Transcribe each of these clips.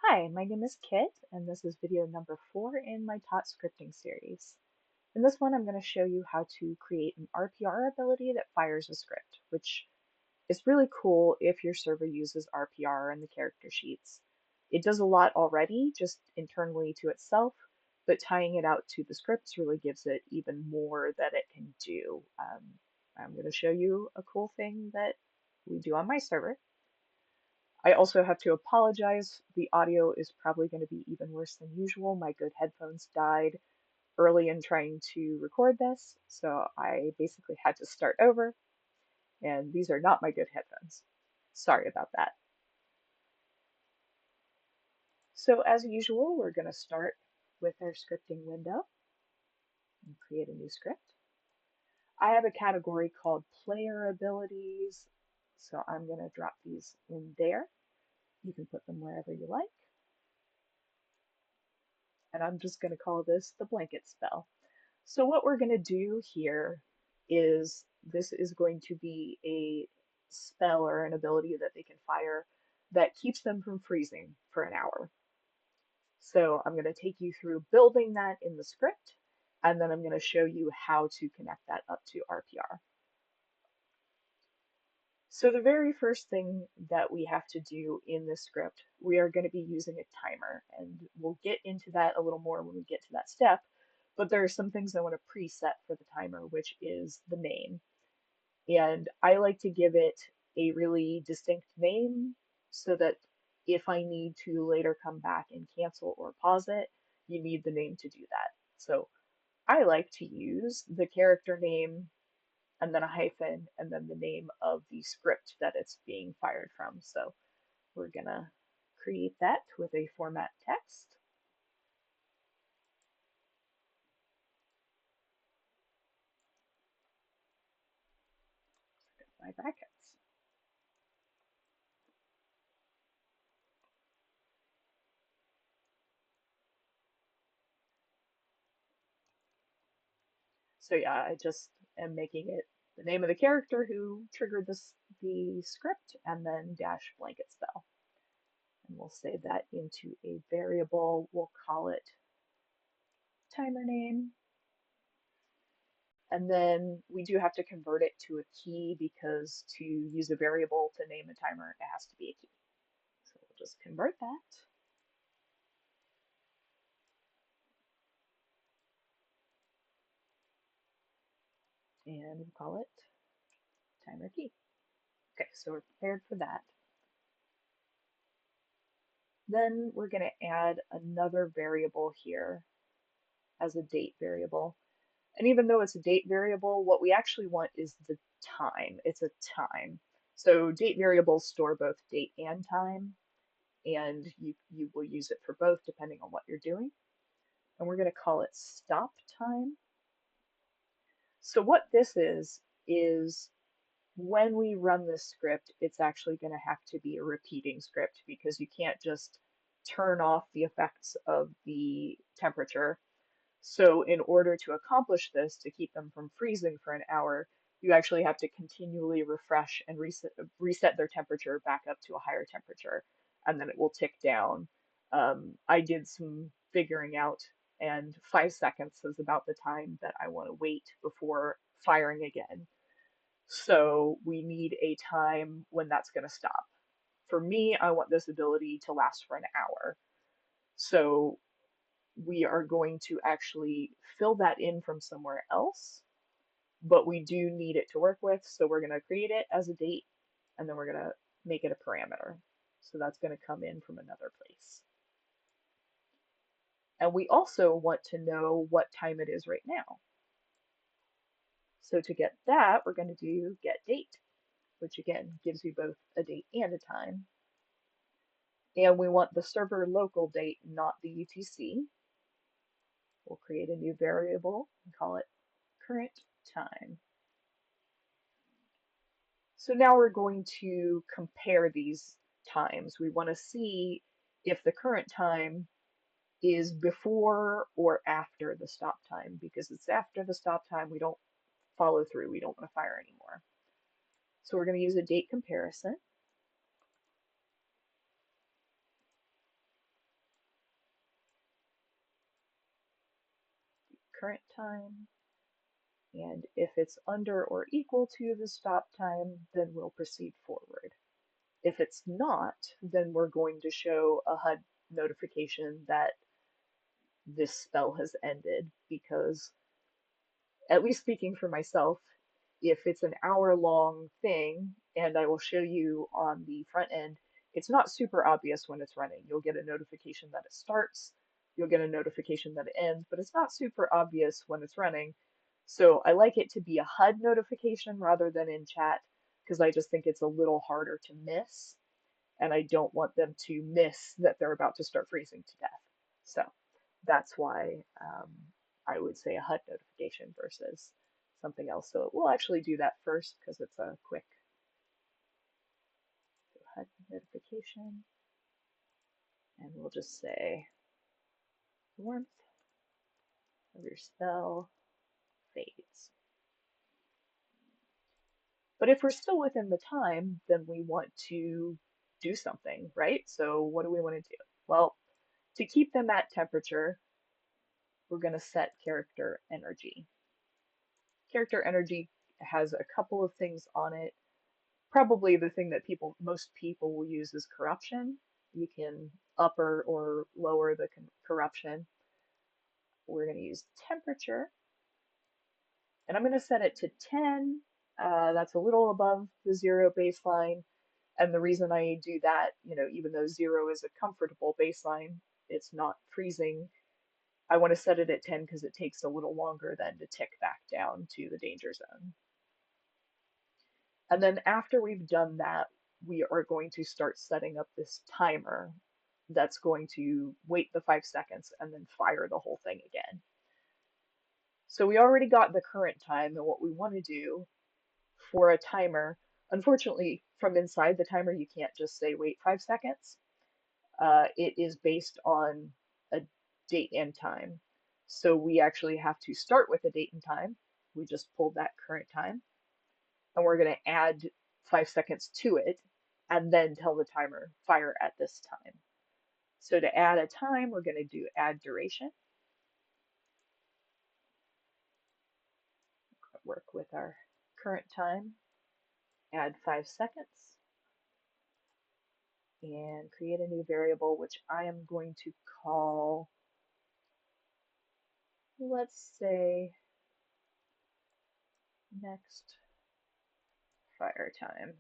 Hi, my name is Kit, and this is video number 4 in my Taught Scripting series. In this one, I'm going to show you how to create an RPR ability that fires a script, which is really cool if your server uses RPR in the character sheets. It does a lot already, just internally to itself, but tying it out to the scripts really gives it even more that it can do. I'm going to show you a cool thing that we do on my server. I also have to apologize. The audio is probably going to be even worse than usual. My good headphones died early in trying to record this, so I basically had to start over, and these are not my good headphones. Sorry about that. So as usual, we're going to start with our scripting window and create a new script. I have a category called Player Abilities, so I'm going to drop these in there. You can put them wherever you like. And I'm just going to call this the blanket spell. So what we're going to do here is this is going to be a spell or an ability that they can fire that keeps them from freezing for an hour. So I'm going to take you through building that in the script, and then I'm going to show you how to connect that up to RPR. So the very first thing that we have to do in this script, we are going to be using a timer, and we'll get into that a little more when we get to that step. But there are some things I want to preset for the timer, which is the name. And I like to give it a really distinct name so that if I need to later come back and cancel or pause it, you need the name to do that. So I like to use the character name and then a hyphen and then the name of the script that it's being fired from. So we're gonna create that with a format text. My brackets. So yeah, I just am making it the name of the character who triggered the script and then dash blanket spell. And we'll save that into a variable. We'll call it timer name. And then we do have to convert it to a key because to use a variable to name a timer, it has to be a key. So we'll just convert that. And we'll call it timer key. Okay, so we're prepared for that. Then we're going to add another variable here as a date variable. And even though it's a date variable, what we actually want is the time. It's a time. So date variables store both date and time, and you will use it for both depending on what you're doing. And we're going to call it stop time. So what this is when we run this script, it's actually going to have to be a repeating script because you can't just turn off the effects of the temperature. So in order to accomplish this, to keep them from freezing for an hour, you actually have to continually refresh and reset their temperature back up to a higher temperature, and then it will tick down. I did some figuring out, and 5 seconds is about the time that I want to wait before firing again. So we need a time when that's going to stop. For me, I want this ability to last for an hour. So we are going to actually fill that in from somewhere else, but we do need it to work with. So we're going to create it as a date, and then we're going to make it a parameter. So that's going to come in from another place. And we also want to know what time it is right now. So to get that, we're going to do get date, which again gives you both a date and a time. And we want the server local date, not the UTC. We'll create a new variable and call it current time. So now we're going to compare these times. We want to see if the current time is before or after the stop time, because it's after the stop time we don't follow through. We don't want to fire anymore. So we're going to use a date comparison. current time. And if it's under or equal to the stop time, then we'll proceed forward. If it's not, then we're going to show a HUD notification that this spell has ended, because, at least speaking for myself, if it's an hour-long thing, and I will show you on the front end, it's not super obvious when it's running. You'll get a notification that it starts, you'll get a notification that it ends, but it's not super obvious when it's running. So I like it to be a HUD notification rather than in chat, because I just think it's a little harder to miss, and I don't want them to miss that they're about to start freezing to death. So that's why I would say a HUD notification versus something else. So we'll actually do that first because it's a quick HUD notification. And we'll just say warmth of your spell fades. But if we're still within the time, then we want to do something, right? So what do we want to do? Well, to keep them at temperature, we're going to set character energy. Character energy has a couple of things on it. Probably the thing that most people will use is corruption. You can upper or lower the corruption. We're going to use temperature, and I'm going to set it to 10. That's a little above the 0 baseline. And the reason I do that, even though 0 is a comfortable baseline, it's not freezing. I want to set it at 10 because it takes a little longer then to tick back down to the danger zone. And then after we've done that, we are going to start setting up this timer that's going to wait the 5 seconds and then fire the whole thing again. So we already got the current time, and what we want to do for a timer, unfortunately, from inside the timer, you can't just say wait 5 seconds. It is based on a date and time. So we actually have to start with a date and time. We just pulled that current time, and we're going to add 5 seconds to it and then tell the timer fire at this time. So to add a time, we're going to do add duration. Work with our current time, add 5 seconds, and create a new variable, which I am going to call, let's say, next fire time.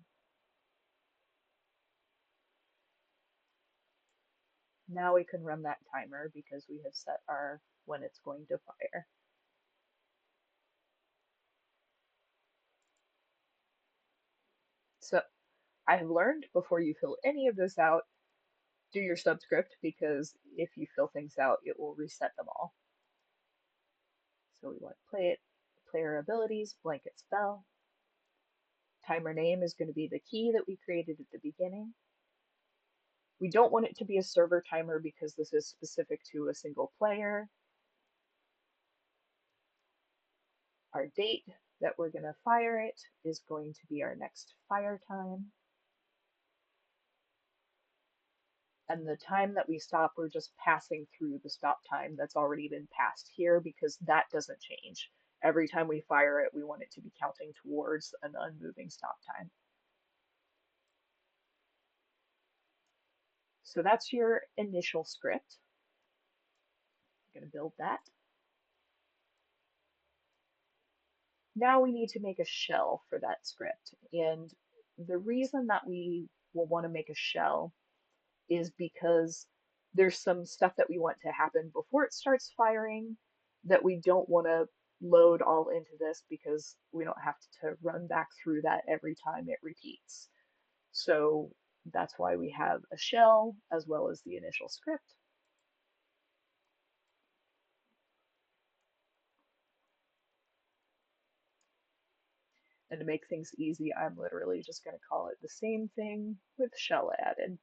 Now we can run that timer because we have set our when it's going to fire. So I have learned, before you fill any of this out, do your subscript, because if you fill things out, it will reset them all. So we want player abilities, blanket spell. Timer name is going to be the key that we created at the beginning. We don't want it to be a server timer because this is specific to a single player. Our date that we're going to fire it is going to be our next fire time. And the time that we stop, we're just passing through the stop time that's already been passed here because that doesn't change. Every time we fire it, we want it to be counting towards an unmoving stop time. So that's your initial script. I'm going to build that. Now we need to make a shell for that script. And the reason that we will want to make a shell is because there's some stuff that we want to happen before it starts firing that we don't want to load all into this because we don't have to run back through that every time it repeats. So that's why we have a shell as well as the initial script. And to make things easy, I'm literally just going to call it the same thing with shell added.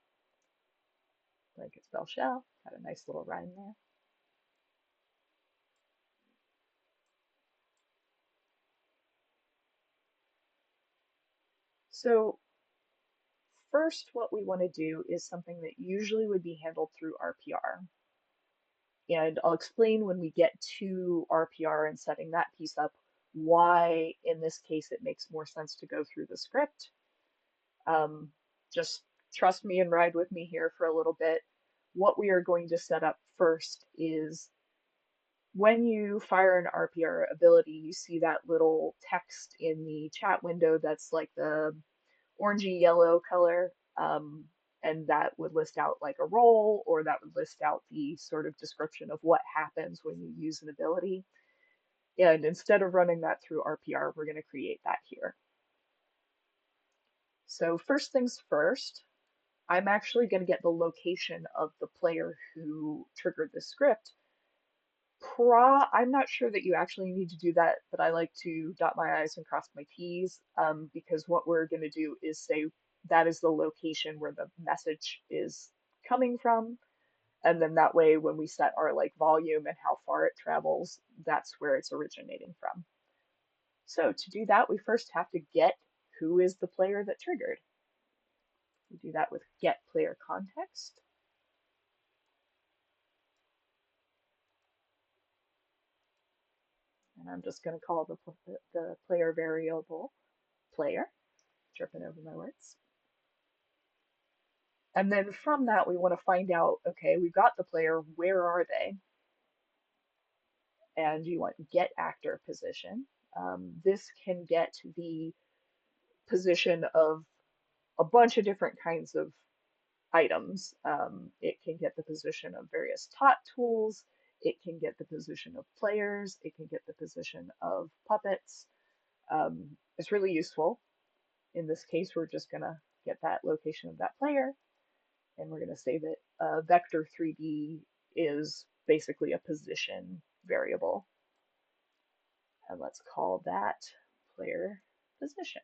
Blanket spell shell, got a nice little rhyme there. So first, what we want to do is something that usually would be handled through RPR. And I'll explain when we get to RPR and setting that piece up why in this case it makes more sense to go through the script. Um, just trust me and ride with me here for a little bit. What we are going to set up first is when you fire an RPR ability, you see that little text in the chat window that's like the orangey yellow color. And that would list out like a role, or that would list out the sort of description of what happens when you use an ability. And instead of running that through RPR, we're going to create that here. So first things first, I'm actually going to get the location of the player who triggered the script. I'm not sure that you actually need to do that, but I like to dot my I's and cross my T's, because what we're going to do is say that is the location where the message is coming from. And then that way, when we set our like volume and how far it travels, that's where it's originating from. So to do that, we first have to get who is the player that triggered. We do that with get player context. And I'm just going to call the player variable player, tripping over my words. And then from that, we want to find out, okay, we've got the player, where are they? And you want get actor position. This can get the position of a bunch of different kinds of items. It can get the position of various tot tools. It can get the position of players. It can get the position of puppets. It's really useful. In this case, we're just going to get that location of that player. And we're going to say that vector 3D is basically a position variable. And let's call that player position.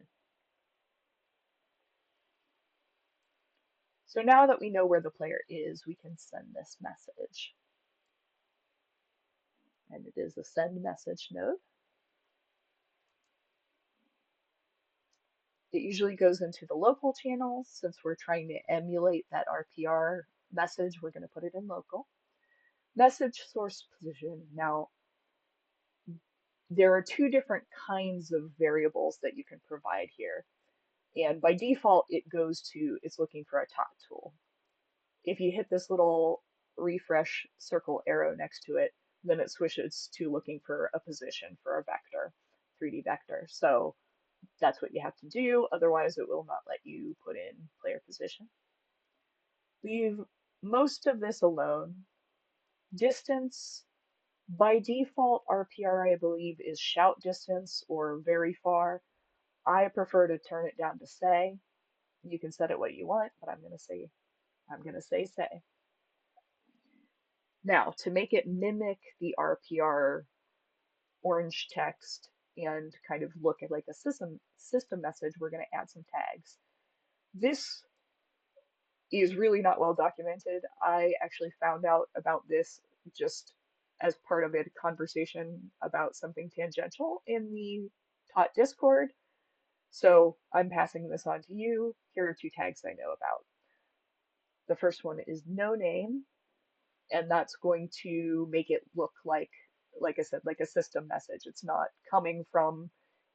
So now that we know where the player is, we can send this message. And it is a send message node. It usually goes into the local channel. Since we're trying to emulate that RPR message, we're going to put it in local. Message source position. Now, there are two different kinds of variables that you can provide here. And by default, it's looking for a tot tool. If you hit this little refresh circle arrow next to it, then it switches to looking for a position for a vector, 3D vector. So that's what you have to do. Otherwise, it will not let you put in player position. Leave most of this alone. Distance, by default, RPR, I believe, is shout distance or very far. I prefer to turn it down to say. You can set it what you want, but I'm going to say say. Now, to make it mimic the RPR orange text and kind of look at like a system message, we're going to add some tags. This is really not well documented. I actually found out about this just as part of a conversation about something tangential in the Tot Discord. So I'm passing this on to you. Here are two tags I know about. The first one is no name, and that's going to make it look like I said, like a system message. It's not coming from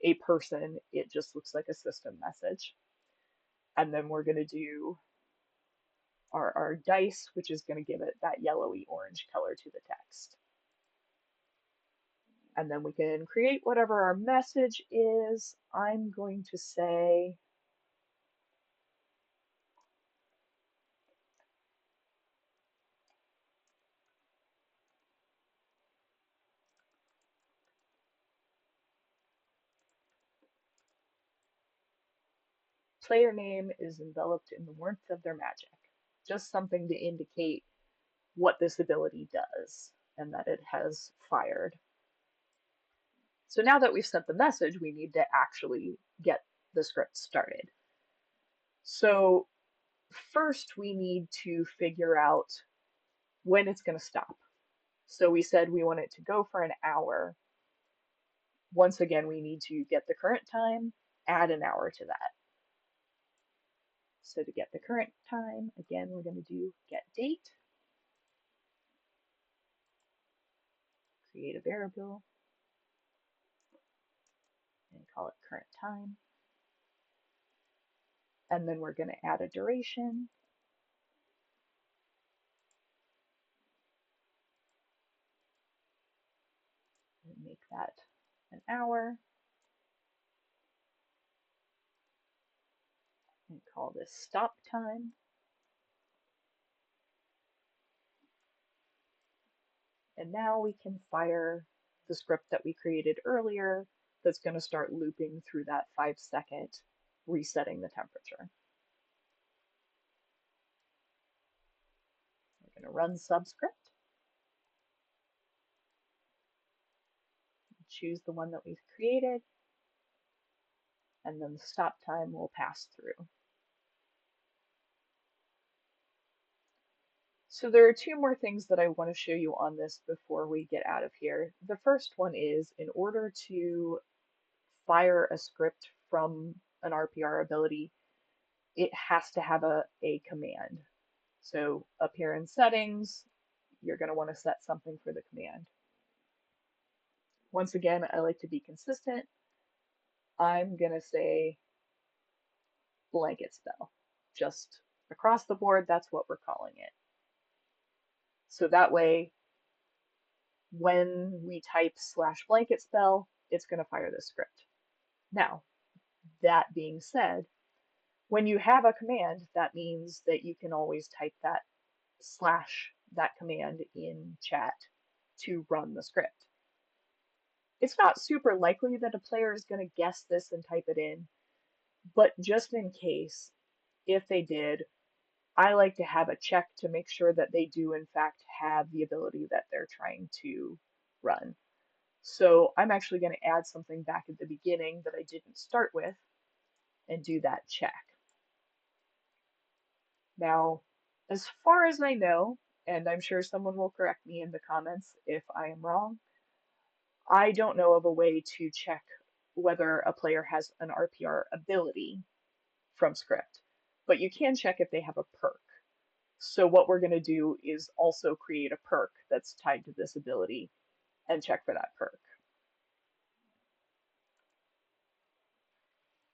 a person, it just looks like a system message. And then we're going to do our dice, which is going to give it that yellowy orange color to the text. And then we can create whatever our message is. I'm going to say player name is enveloped in the warmth of their magic. Just something to indicate what this ability does and that it has fired. So now that we've sent the message, we need to actually get the script started. So first we need to figure out when it's going to stop. So we said we want it to go for an hour. Once again, we need to get the current time, add an hour to that. So to get the current time, again, we're going to do get date. to and call it current time. And then we're going to add a duration. And make that an hour. And call this stop time. And now we can fire the script that we created earlier that's going to start looping through that 5-second resetting the temperature. We're going to run subscript. Choose the one that we've created, and then the stop time will pass through. So there are two more things that I want to show you on this before we get out of here. The first one is, in order to fire a script from an RPR ability, it has to have a command. So up here in settings, you're going to want to set something for the command. Once again, I like to be consistent. I'm going to say blanket spell. Just across the board, that's what we're calling it. So that way, when we type /blanket spell, it's going to fire the script. Now, that being said, when you have a command, that means that you can always type that that command in chat to run the script. It's not super likely that a player is going to guess this and type it in, but just in case, if they did, I like to have a check to make sure that they do in fact have the ability that they're trying to run. So I'm actually going to add something back at the beginning that I didn't start with and do that check. Now, as far as I know, and I'm sure someone will correct me in the comments if I am wrong, I don't know of a way to check whether a player has an RPR ability from script, but you can check if they have a perk. So what we're going to do is also create a perk that's tied to this ability and check for that perk.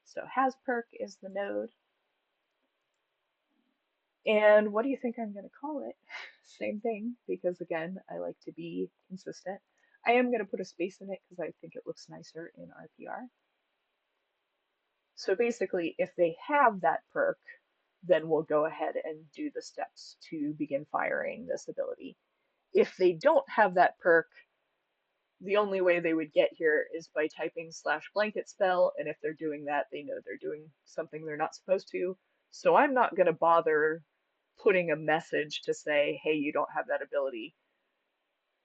So has perk is the node. And what do you think I'm going to call it? Same thing, because again, I like to be consistent. I am going to put a space in it because I think it looks nicer in RPR. So basically, if they have that perk, then we'll go ahead and do the steps to begin firing this ability. If they don't have that perk, the only way they would get here is by typing /blanket spell, and if they're doing that, they know they're doing something they're not supposed to. So I'm not going to bother putting a message to say, hey, you don't have that ability.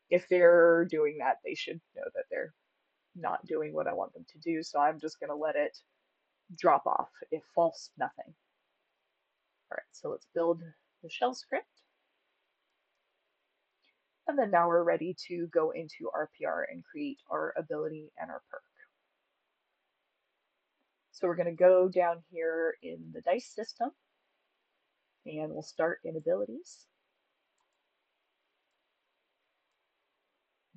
If they're doing that, they should know that they're not doing what I want them to do. So I'm just going to let it drop off. If false, nothing. All right, so let's build the shell script. And then now we're ready to go into RPR and create our ability and our perk. So we're going to go down here in the dice system, and we'll start in abilities.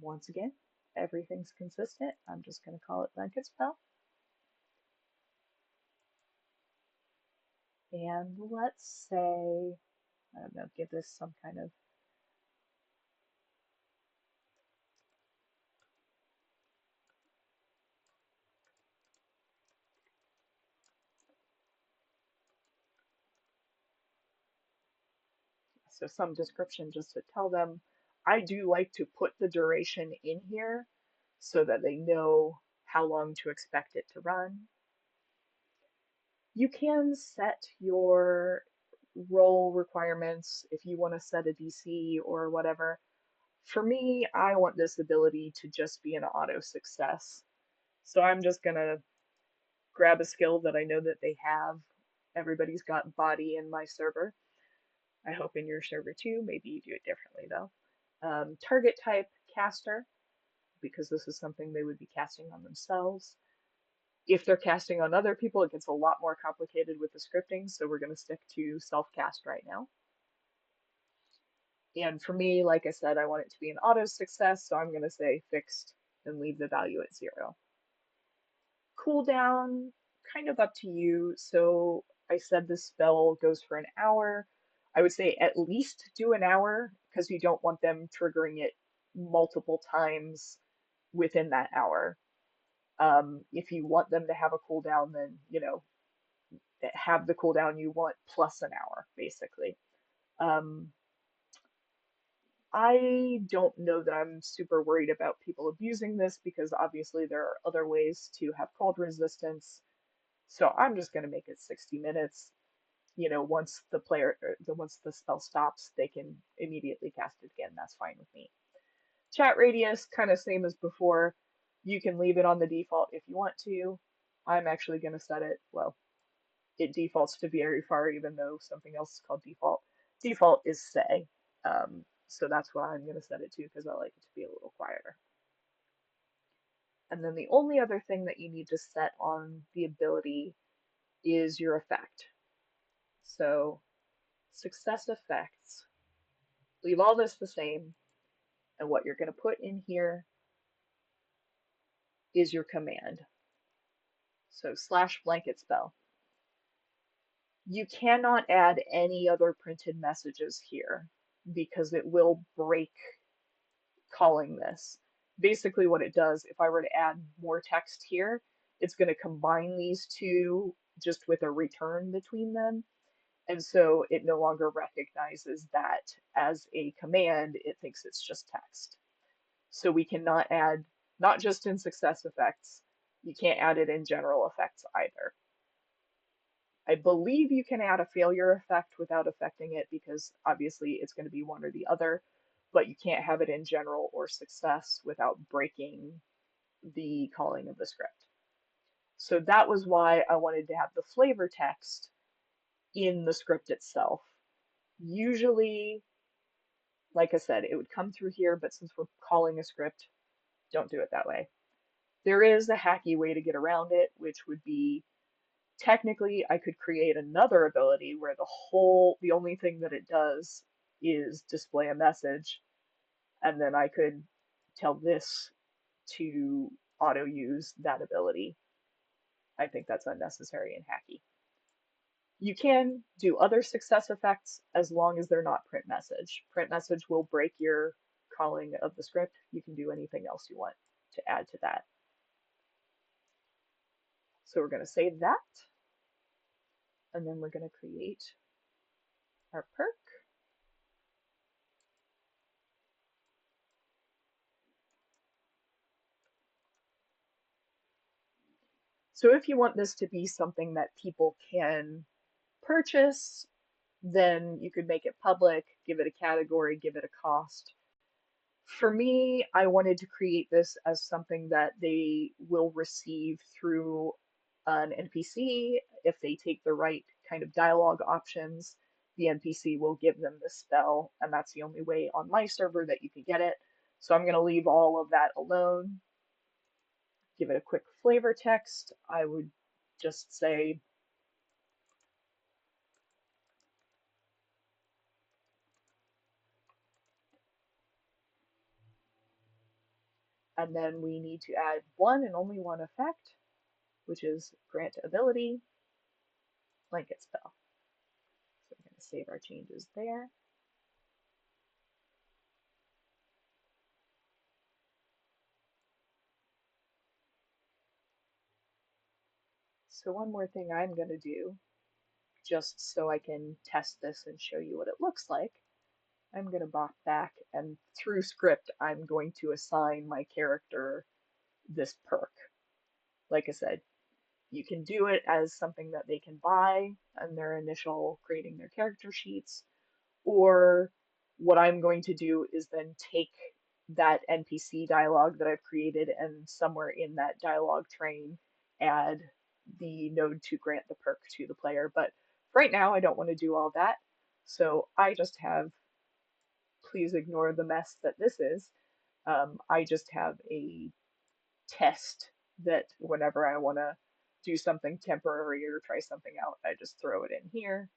Once again, everything's consistent. I'm just going to call it blanket spell. And let's say, I don't know, give this some kind of so some description just to tell them. I do like to put the duration in here so that they know how long to expect it to run. You can set your role requirements if you want to set a DC or whatever. For me, I want this ability to just be an auto success. So I'm just going to grab a skill that I know that they have. Everybody's got body in my server. I hope in your server too. Maybe you do it differently though. Target type caster, because this is something they would be casting on themselves. If they're casting on other people, it gets a lot more complicated with the scripting, so we're going to stick to self-cast right now. And for me, like I said, I want it to be an auto success, so I'm going to say fixed and leave the value at 0. Cooldown, kind of up to you. So I said this spell goes for an hour. I would say at least do an hour because you don't want them triggering it multiple times within that hour. If you want them to have a cooldown, then, have the cooldown you want plus an hour, basically. Um, I don't know that I'm super worried about people abusing this because obviously there are other ways to have cold resistance. So I'm just going to make it 60 minutes. Once once the spell stops, they can immediately cast it again. That's fine with me. Chat radius, kind of same as before. You can leave it on the default if you want to. I'm actually going to set it, well, it defaults to very far, even though something else is called default. Default is say. So that's why I'm going to set it to because I like it to be a little quieter. And then the only other thing that you need to set on the ability is your effect. So success effects, leave all this the same. And what you're going to put in here is your command. So /blanket spell. You cannot add any other printed messages here because it will break calling this. Basically what it does, if I were to add more text here, it's going to combine these two just with a return between them. And so it no longer recognizes that as a command, it thinks it's just text. So we cannot add, not just in success effects, you can't add it in general effects either. I believe you can add a failure effect without affecting it because obviously it's going to be one or the other, but you can't have it in general or success without breaking the calling of the script. So that was why I wanted to have the flavor text in the script itself. Usually, like I said, it would come through here, but since we're calling a script, don't do it that way. There is a hacky way to get around it, which would be technically I could create another ability where the only thing that it does is display a message, and then I could tell this to auto use that ability. I think that's unnecessary and hacky. You can do other success effects as long as they're not print message. Print message will break your calling of the script. You can do anything else you want to add to that. So we're going to save that, and then we're going to create our perk. So if you want this to be something that people can purchase, then you could make it public, give it a category, give it a cost. For me, I wanted to create this as something that they will receive through an NPC. If they take the right kind of dialogue options, the NPC will give them the spell, and that's the only way on my server that you can get it. So I'm going to leave all of that alone. Give it a quick flavor text. I would just say and then we need to add one and only one effect, which is grant ability, blanket spell. So we're going to save our changes there. So one more thing I'm going to do, just so I can test this and show you what it looks like, I'm going to bop back and through script, I'm going to assign my character this perk. Like I said, you can do it as something that they can buy on their initial creating their character sheets, or what I'm going to do is then take that NPC dialogue that I've created and somewhere in that dialogue train add the node to grant the perk to the player. But right now I don't want to do all that. So I just have, please ignore the mess that this is. I just have a test that whenever I want to do something temporary or try something out, I just throw it in here.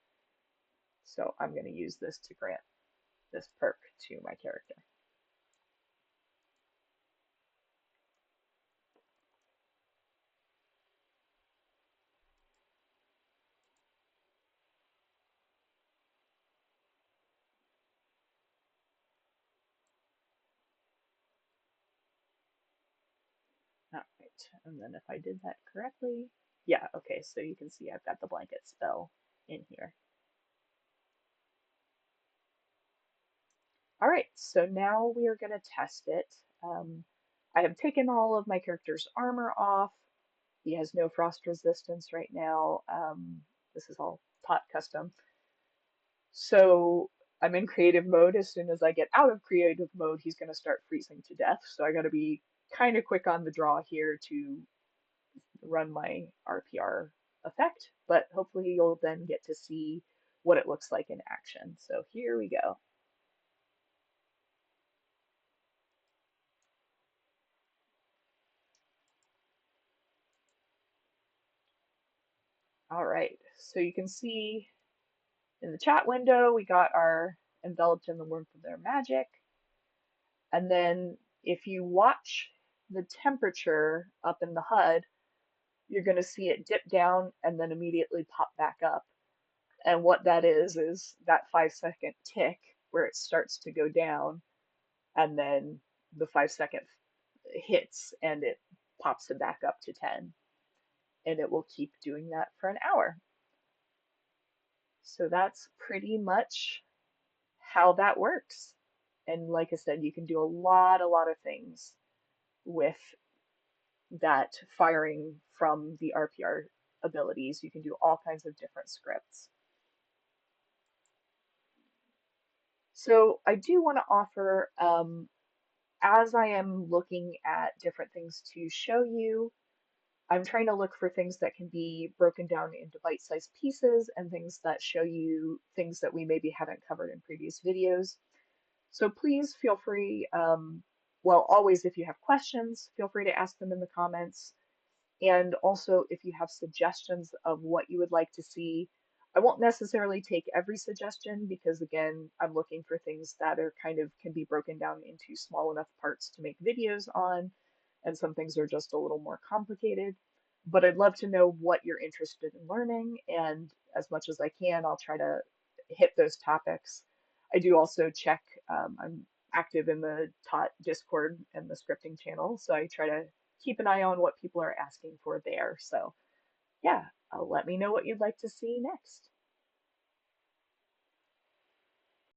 So I'm going to use this to grant this perk to my character. And then if I did that correctly, yeah, okay, so you can see I've got the blanket spell in here. All right, so now we are going to test it. I have taken all of my character's armor off. He has no frost resistance right now. This is all taught custom. So I'm in creative mode. As soon as I get out of creative mode, he's going to start freezing to death. So I got to be kind of quick on the draw here to run my RPR effect, but hopefully you'll then get to see what it looks like in action. So here we go. All right, so you can see in the chat window, we got our enveloped in the warmth of their magic. And then if you watch the temperature up in the HUD, you're going to see it dip down and then immediately pop back up. And what that is that 5 second tick where it starts to go down, and then the 5 second hits and it pops it back up to 10. And it will keep doing that for an hour. So that's pretty much how that works. And like I said, you can do a lot of things with that firing from the RPR abilities. You can do all kinds of different scripts. So I do want to offer, as I am looking at different things to show you, I'm trying to look for things that can be broken down into bite-sized pieces and things that show you things that we maybe haven't covered in previous videos. So please feel free, well, always if you have questions, feel free to ask them in the comments. And also, if you have suggestions of what you would like to see, I won't necessarily take every suggestion because, again, I'm looking for things that are kind of can be broken down into small enough parts to make videos on, and some things are just a little more complicated. But I'd love to know what you're interested in learning, and as much as I can, I'll try to hit those topics. I do also check, I'm active in the Tot Discord and the scripting channel, so I try to keep an eye on what people are asking for there. So yeah, let me know what you'd like to see next.